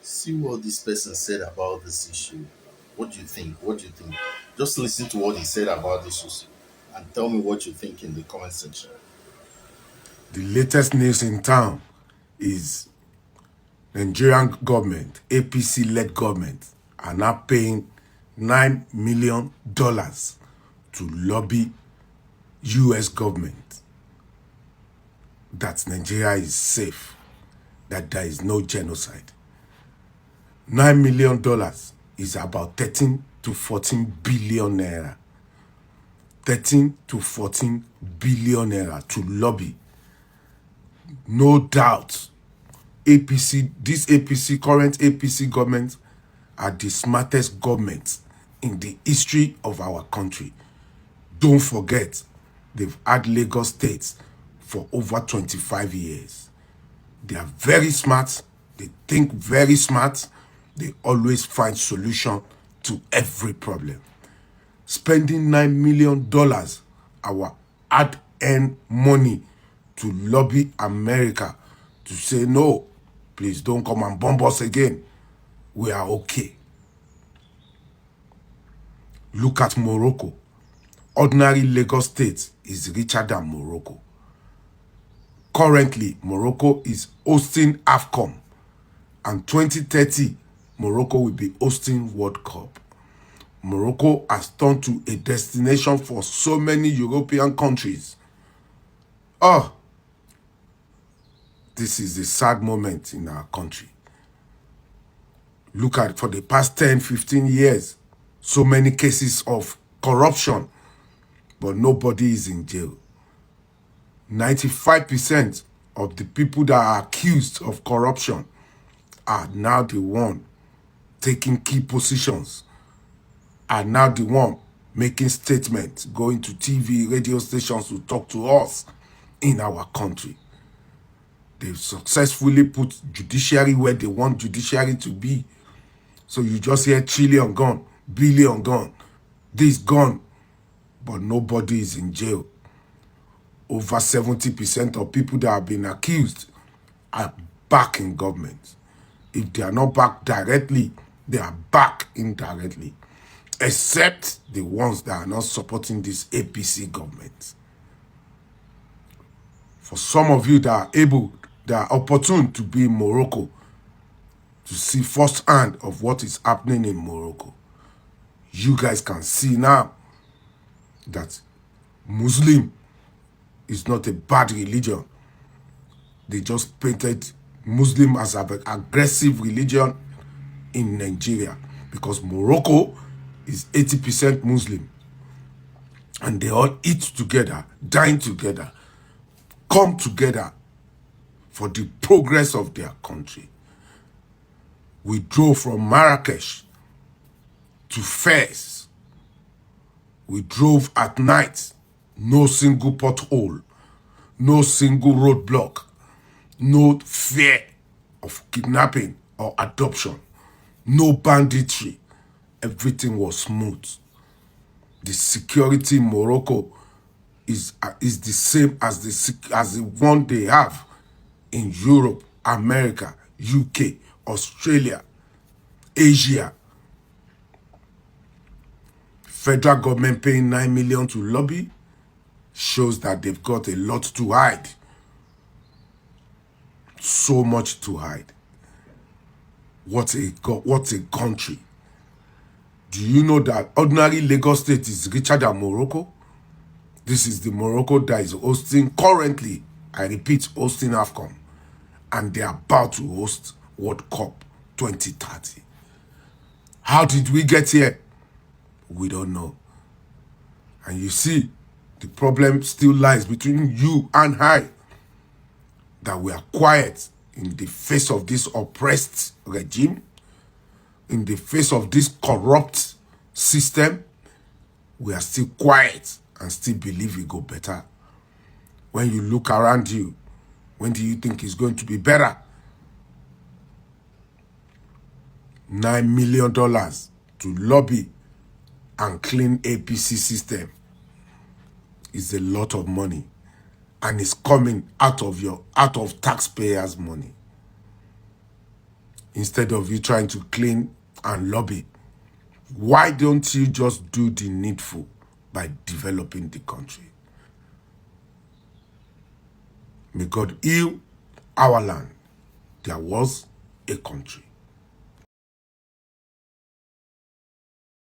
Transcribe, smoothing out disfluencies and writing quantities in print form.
See what this person said about this issue. What do you think? What do you think? Just listen to what he said about this issue and tell me what you think in the comment section. The latest news in town is Nigerian government, APC-led government, are now paying $9 million to lobby US government that Nigeria is safe, that there is no genocide. $9 million is about 13 to 14 billion naira. 13 to 14 billion naira to lobby. No doubt, current APC government are the smartest governments in the history of our country. Don't forget, they've had Lagos State for over 25 years. They are very smart. They think very smart. They always find solution to every problem. Spending $9 million, our hard-earned money, to lobby America to say, no, please don't come and bomb us again. We are okay. Look at Morocco. Ordinary Lagos State is richer than Morocco. Currently, Morocco is hosting AFCON, and 2030, Morocco will be hosting World Cup. Morocco has turned to a destination for so many European countries. Oh, this is a sad moment in our country. Look at, for the past 10, 15 years, so many cases of corruption, but nobody is in jail. 95% of the people that are accused of corruption are now the one taking key positions, are now the one making statements, going to TV, radio stations to talk to us in our country. They've successfully put judiciary where they want judiciary to be. So you just hear trillion gone, billion gone, this gone, but nobody is in jail. Over 70% of people that have been accused are back in government. If they are not back directly, they are back indirectly, except the ones that are not supporting this APC government. For some of you that are able, that are opportune to be in Morocco, to see firsthand of what is happening in Morocco, you guys can see now that Muslim is not a bad religion. They just painted Muslim as an aggressive religion in Nigeria, because Morocco is 80% Muslim, and they all eat together, dine together, come together for the progress of their country. We drove from Marrakesh to Fez. We drove at night, no single pothole, no single roadblock, no fear of kidnapping or adoption, no banditry. Everything was smooth. The security in Morocco is the same as the one they have in Europe, America, UK, Australia, Asia. Federal government paying $9 million to lobby shows that they've got a lot to hide. So much to hide. What a country. Do you know that ordinary Lagos State is richer than Morocco? This is the Morocco that is hosting currently, I repeat, hosting AFCON. And they are about to host World Cup 2030. How did we get here? We don't know. And you see, the problem still lies between you and I, that we are quiet in the face of this oppressed regime, in the face of this corrupt system. We are still quiet and still believe we go better. When you look around you, when do you think it's going to be better? $9 million to lobby and clean APC system is a lot of money, and it's coming out of taxpayers' money. instead of you trying to clean and lobby. Why don't you just do the needful by developing the country? May God heal our land. There was a country.